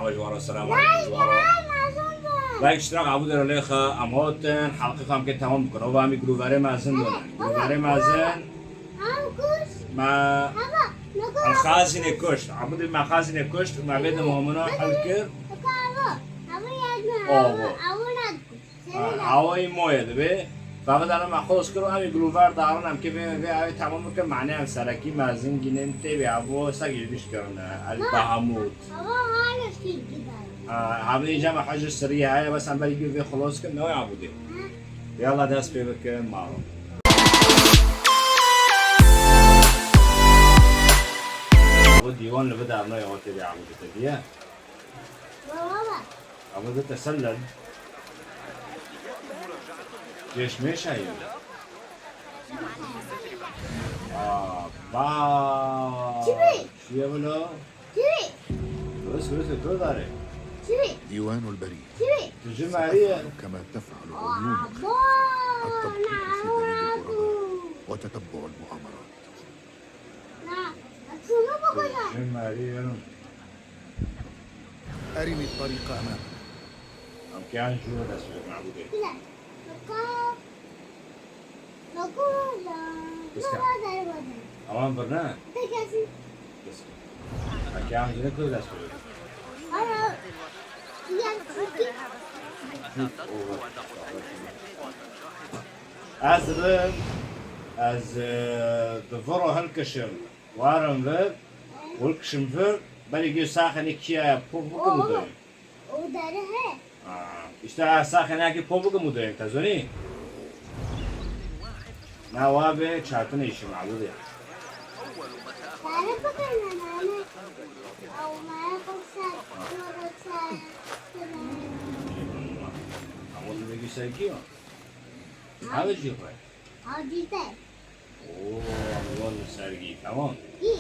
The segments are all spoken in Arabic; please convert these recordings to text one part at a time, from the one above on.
دعوة جوارا السلام عليكم جوارا لايك اشتراك عبود الرليخة أمهاتن حلقة هم كده تمام بكرة هو عمي جلوفاري مازن دونه جلوفاري مازن مع الخازن كشت عبود مع خازن كشت ومع بيت مهمنا حلقة هواي مويه دبي فقط أنا مع خلص كرو عمي جلوفار دارنا هم كيف في عمي تمام بكرة معناه سركي مازن جنين تبي عبو ساقي بيش كرنا البهاموت عبودي جمع حاجة سريعة هاي بس عم بيجي في خلاص كنا ويا عبودي يلا داس بيبك معهم ديوان اللي بدأ عمنا يواتي بي عبودي تبيه عبودي تسلل جيش ميش هاي با شو يبلو بس كل داري ديوان البريد تجمعية كما تفعل عيون التدقيق في بريد الغرباء وتتبع المؤامرات. تجمعية أرني الطريق أمامك. كان شو هذا اسمه معبودي أمان برنامج بس كان جنك كل اسمه از دفرو هالكشم وارم ذا والكشم فر بلي ساخني كيا بوبك مدين وداره اشتغل ساخني كي بوبك مدين تزوني نوابه چارتن ایش معبوده تعرف بكرنا معنا أو ما يقصر اول میگی سرگی هذا جيبه عاديته اوه اول سرگی تمام إيه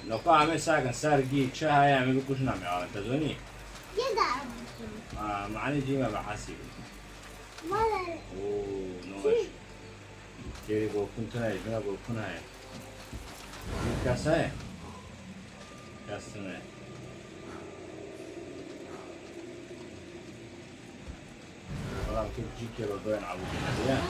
لو كان عامل ساكن سرگی چه های عامل بکوش نمی آره تزونی يقدر معنی جیمه بحسیب ما له اوه نوش كيري بوكون تناي جنا بوكون هاي كاسة كاسة والله كيف جي كيلو دوين عبود النبيا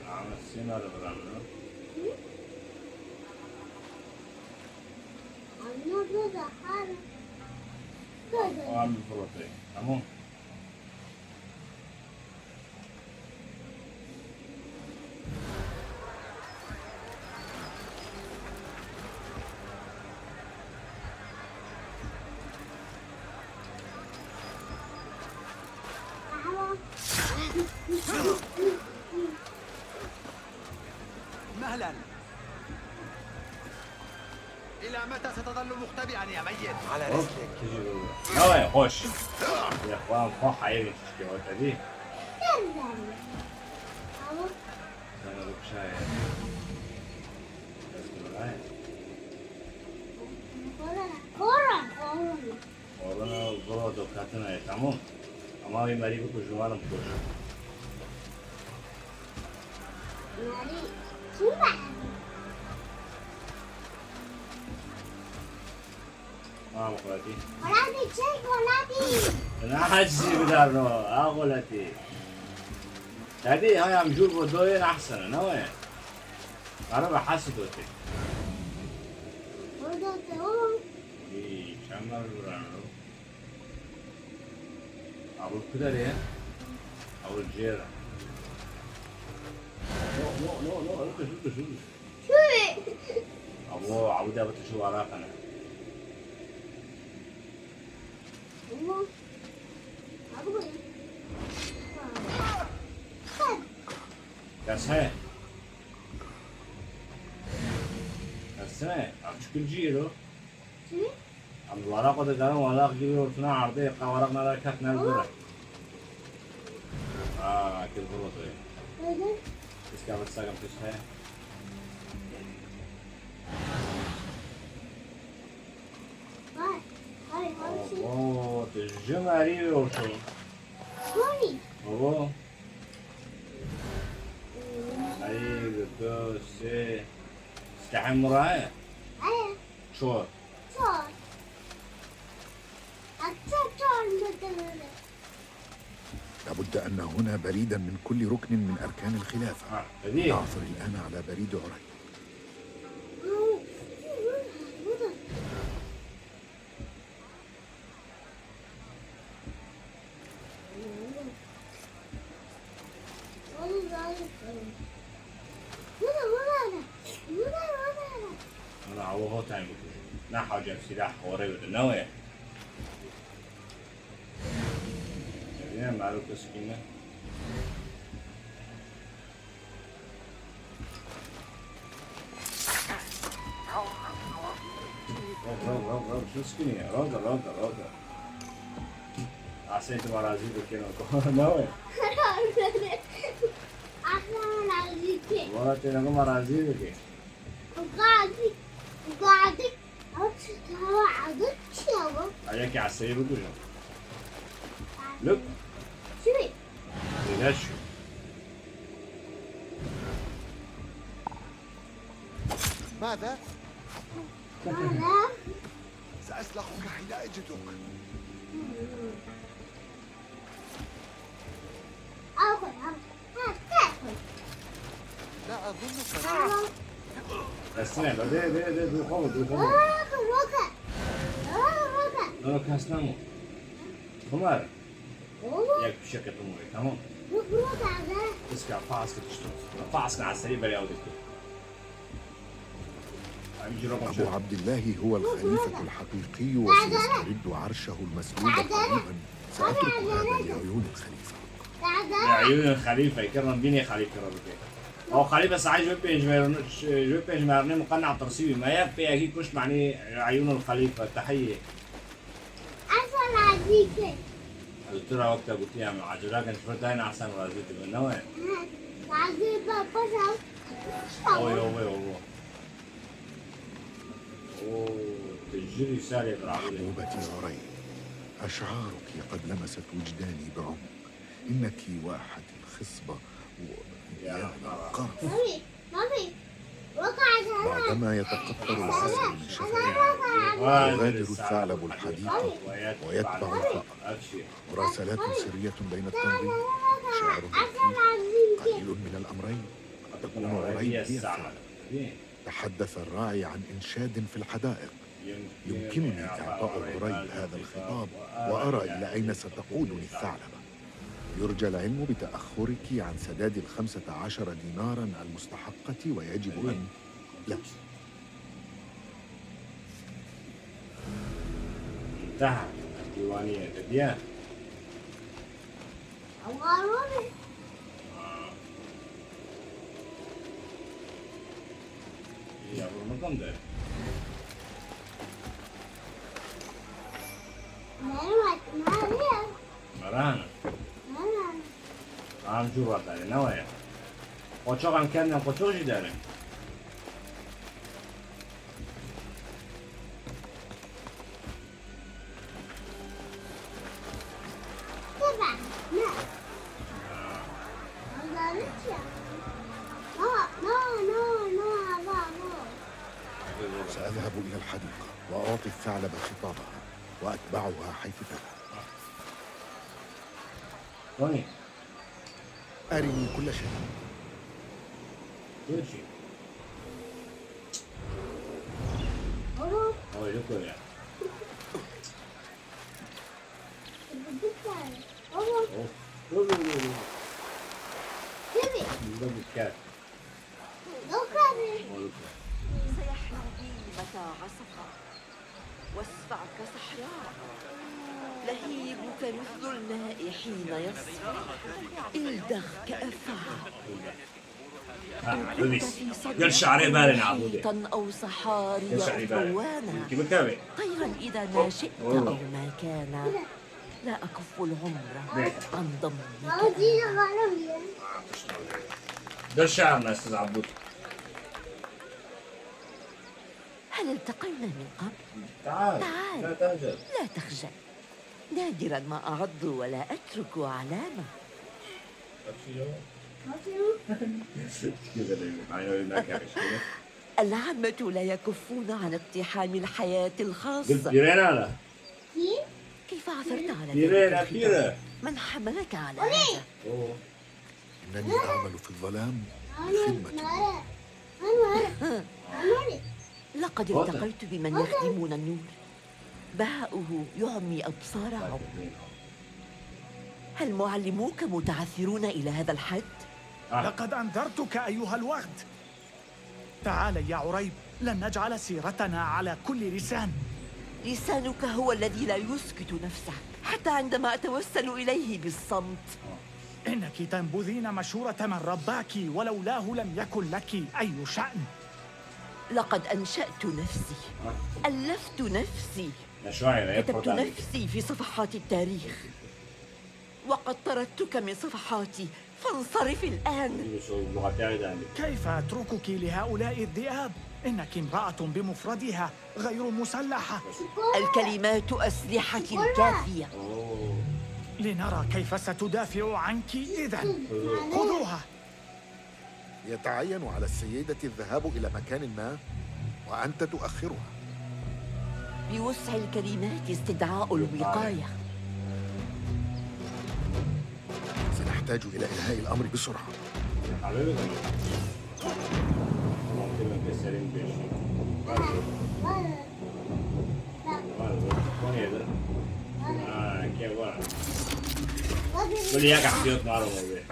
عم السينما اللي بدنا وعم الفروتين تمام مهلا إلى متى ستظل مختبئا يا ميت؟ على رسلك. نوي خوش يا اخوان خوح عيني تشكي دي انا لك شاي ورانا البرود وكاتنا تمام امامي مريبك وجوالم خوش مقلتي ولادي شيك ولادي انا حاسس بدارنو اقولتي هذه هاي عم جور بدوين احسن انا وين انا بحسد وتي اي شمال برانو ابو كده ليه ابو الجيرة لا شو ابو ده بتشو علاقنا كاسه كاسه أشكل جيرو عم الورق ده كلام ورق جيرو ورثنا عرضي قوارقنا ده كتنا البرة كل برو طيب بس كابت ساقم تشها اوه تجمع ريوشو Tony. اوه تحت المراية ايه شو؟ شور اكثر شور مثل لابد أن هنا بريدا من كل ركن من أركان الخلافة. هذيك نعثر الآن على بريد عري. أنا عوضه تاني نحو جاب سلاح وري ودنوي يعني معروف سكينة روح شو سكينة روح عسيت مرازي بكينو نوي احنا نعزيك والله تنقو مرازي بكي وقاعدك أتسوى عدد شيء عليك عسير بقول لك شوي ليش ماذا؟ ماذا؟ سأسلخك حين أجدك. أخذ تأكل لا أظنك. اسمع ده خالص لو كان اسنامو خمار ياك بشكل أموري تمام اسكع فاسك تشتغل فاسك على السريع بلي أوديك أبو عبد الله هو الخليفة الحقيقي وسيسترد عرشه المسلوب قريبا. سأترك هذا لعيون الخليفة. عيون الخليفة يكرم بيني خليفة ربك هو خليفة ساعات جو بيج مارني مقنع ترسيبي ما يكفي أكيد كش معني عيون الخليفة تحية أصل عزيزي قلت لها وقتها قلت لها من عجلة كنت فرتين أحسن رازيتي بالنوع عزيزي بابا أوه تجري سالي بالعقل محبوبتي عري، أشعارك قد لمست وجداني بعمق. إنك واحة الخصبة ويا القرف. مامي وقعت بعدما يتقطر العسل من شفتيه يغادر الثعلب الحديقة ويتبع الفأر. مراسلات سرية بين التنظيم، شعر قليل من الأمرين. تكون عري هي الثعلب. تحدث الراعي عن إنشاد في الحدائق. يمكنني إعطاء عري هذا الخطاب وأرى إلى أين ستقودني الثعلبة. يرجى العلم بتأخرك عن سداد 15 دينارا المستحقة ويجب أن لا. انتهى الديوانية تبيان يا برمكم ده مرانا عم جوا داري نوايا قوچاق هم کردیم قوچاقی داریم سأذهب إلى الحديقة وأعطي الثعلب خطابها وأتبعها حيث تذهب. توني أرني كل شيء. كل شيء هو يذكر يعني سيحلو بي متى عصف واسفعك صحراء لهيبك مثل الماء حين يصفى الدغ كأفعى قال شعري بارن عبودي أو صحاري قال شعري بارن أفوانا كيف كابي طيرا إذا ما شئت أو ما كان لا أكف العمر عن ضمك قال شعرنا أستاذ عبود هل التقينا من قبل؟ تعال لا تهجر لا تخجل نادرا ما أعض ولا أترك علامة كيف اللي معي هناك العامة لا يكفون عن اقتحام الحياة قلت الخاصة. بيرين هلا كيف؟ كيف عثرت على ذلك بيرين الخطاب؟ بيرين. من حملك على هذا؟ أوه. إنني أعمل في الظلام لخدمة لقد التقيت بمن يخدمون النور، بهاؤه يعمي أبصارهم. هل معلموك متعثرون إلى هذا الحد؟ لقد أنذرتك أيها الوغد. تعال يا عريب، لن نجعل سيرتنا على كل لسان. لسانك هو الذي لا يسكت نفسه حتى عندما أتوسل إليه بالصمت. إنك تنبذين مشورة من رباك، ولولاه لم يكن لك أي شأن. لقد أنشأت نفسي، ألفت نفسي، كتبت نفسي في صفحات التاريخ، وقد طردتك من صفحاتي، فانصرف الآن. كيف أتركك لهؤلاء الذئاب؟ إنك امرأة بمفردها غير مسلحة. الكلمات أسلحتي الكافية. لنرى كيف ستدافع عنك إذن. خذوها. يتعين على السيدة الذهاب إلى مكان ما وأنت تؤخرها. بوسع الكلمات استدعاء الوقاية. سنحتاج إلى إنهاء الأمر بسرعة. Boleh ya kapiyot marah boleh.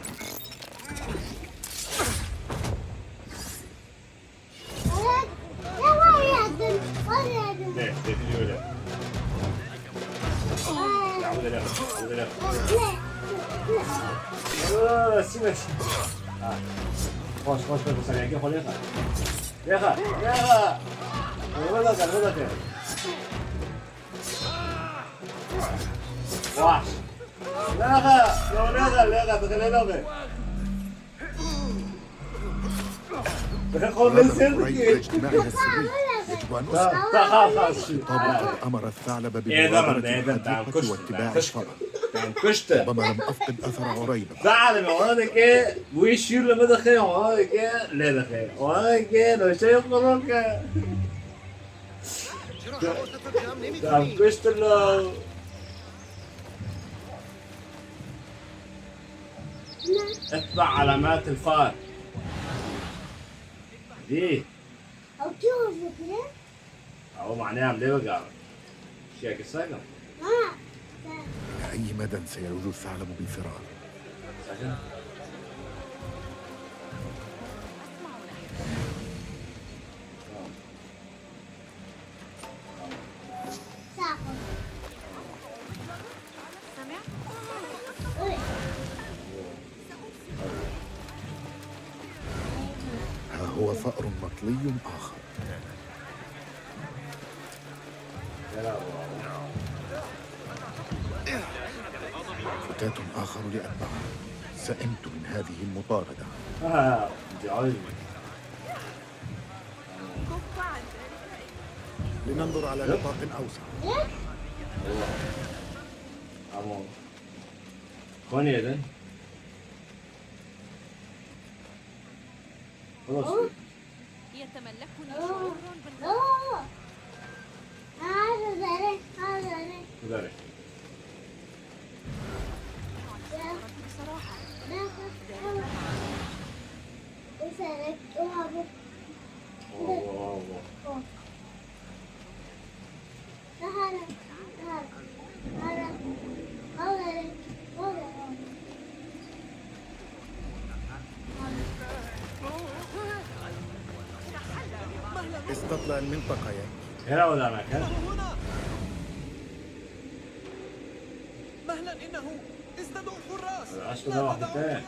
Deh, itu juga. Ya udah dah. Sini. Kos besar lagi boleh kan? Ya kan? Boleh kan? Wah. لا تخلي لغة قريب اجتماعها السري يجب أن أسرع. قد أمر الثعلب بمغادرة الحديقة واتباع الفرس. ربما لم أفقد أثر عريبة. ثعلب وهذا كي ويشير لما دخل وهذا كي لا دخل وهذا كي لو شيء يقولون كي كشت له. اتبع علامات الفار دي او معناها مليه بقى شيء كساكم إلى أي مدى سيلوذ الثعلب بالفرار؟ هو فأر مطلي آخر. فتاة آخر لأتبعه. سئمت من هذه المطاردة. لننظر على نطاق أوسع. خوني إذن يتملكني شعور بالغضب. بصراحة استطلع المنطقة يا هنا ولا مكان؟ مهلا، إنه ازدادوا الحراس. أصل واحد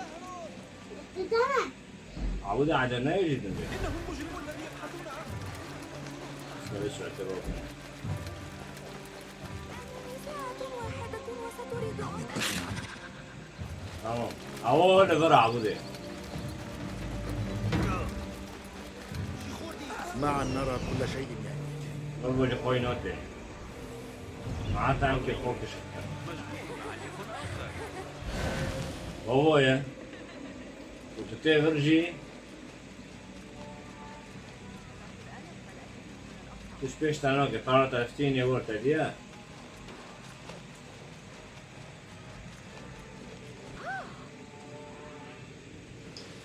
عودة عجلناية جدا. إنه المجرم الذي يبحثون عنه. ليش اعتراف؟ ساعة واحدة وستريد أن تمام. أول نقرأ عودة. معا نرى كل شيء يعني. نقول لقوي نوتي. معناتها يمكن فوق شكل. وهو يا. وتتغرجي. تش بيش تانوكي طارت أفتين يا ورطة ديا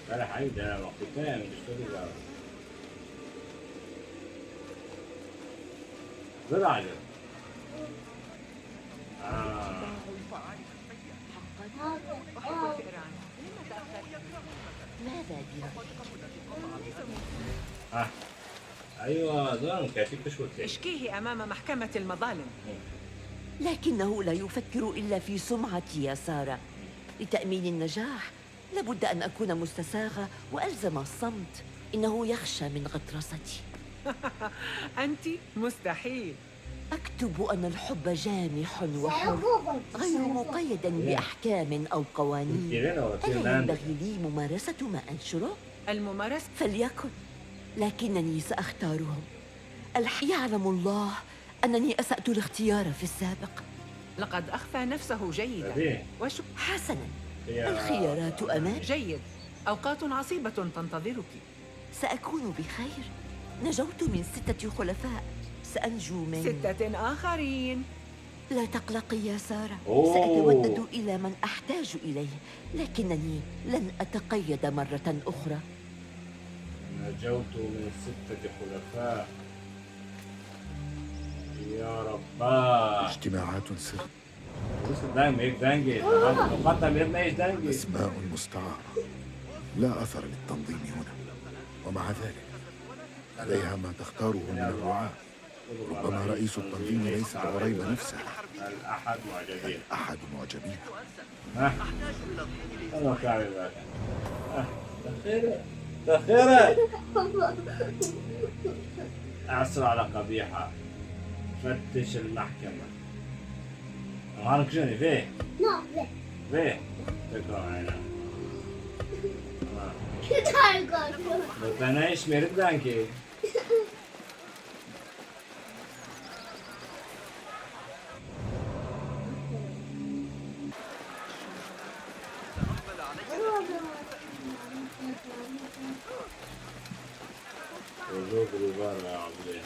لا حبيبي ده أنا وقت تاني مش فاضي بقى زرع عليه ماذا بي؟ أيوة ظن كاتب تشوت ليش اشكيه أمام محكمة المظالم. لكنه لا يفكر إلا في سمعتي يا سارة. لتأمين النجاح لابد أن أكون مستساغة وألزم الصمت. إنه يخشى من غطرستي. أنت مستحيل. أكتب أن الحب جامح وحر غير مقيد بأحكام أو قوانين. ألا ينبغي لي ممارسة ما أنشره؟ الممارسة فليكن، لكنني سأختارهم. يعلم الله أنني أسأت الاختيار في السابق. لقد أخفى نفسه جيدا. حسنا، الخيارات أمامي. جيد، أوقات عصيبة تنتظرك. سأكون بخير. نجوت من 6 خلفاء، سأنجو من 6 آخرين. لا تقلقي يا سارة، سأتودد إلى من أحتاج إليه، لكنني لن أتقيد مرة أخرى. نجوت من 6 خلفاء يا رباه. اجتماعات سر، أسماء مستعارة، لا أثر للتنظيم هنا، ومع ذلك لديها ما تختاره من الرعاة. ربما رئيس التنظيم ليس بعريب نفسها. الأحد معجبين. الأحد معجبين. أنا فعلا تخيرة أعصر على قبيحة. فتش المحكمة. هانك جوني فيه؟ لا فيه؟ تقرأ عينا. أنا إيش مريض دانكي؟ وجوه برا يا عبدي.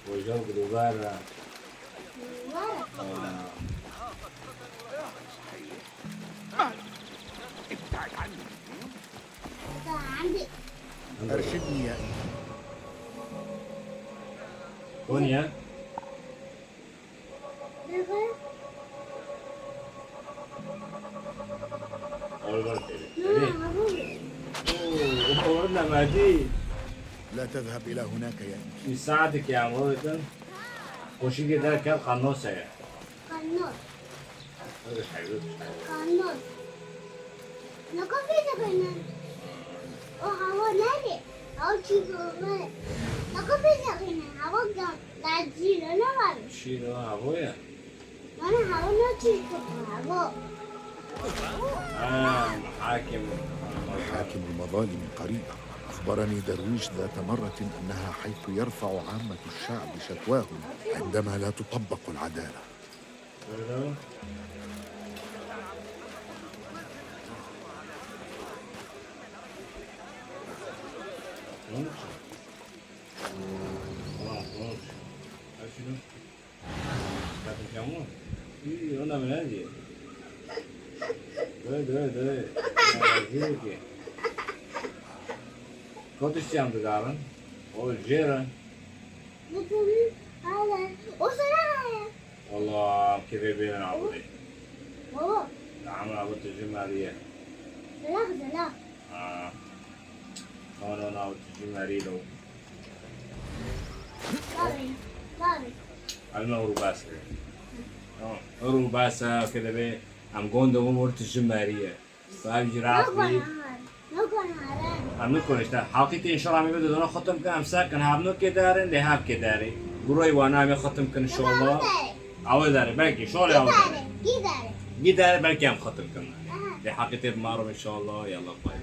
وجوه برا. ابتعد عني. عندي. أرشدني يا كونيا. لا تذهب إلى هناك يا إنكي. يساعدك يا عمودة. وشي كده كان قنوصة يا. قنوص. هذا حيوان. قنوص. نقول في زبنة. هو نادي. أو شيء كمان. نقول في زبنة. هو كان لازم نوال. شيء ده هويا. أنا هو نشيل هو. محاكم المظالم قريبة. أخبرني درويش ذات مرة أنها حيث يرفع عامة الشعب شكواهم عندما لا تطبق العدالة. Quantos te anos, Galan? Ou Gira? والله كيف يبين عبدي؟ بابا عمل عبد الجمالية. لا أنا عبد الجمالية لو. أنا روباسة. روباسة كذا بيه. I'm going to مرت الجمالية. صاحب جرافي. همه کنشته حقیقت ان شاء الله میبود دونا ختم کنم سکن هم که دارن ده هم که داری گروهی وانا هم ختم کن ان شاء الله عوض داره بلکه شغل عوض داره گی داره بلکه هم ختم کنم ده حقیقت ما رو ان شاء الله يلا باي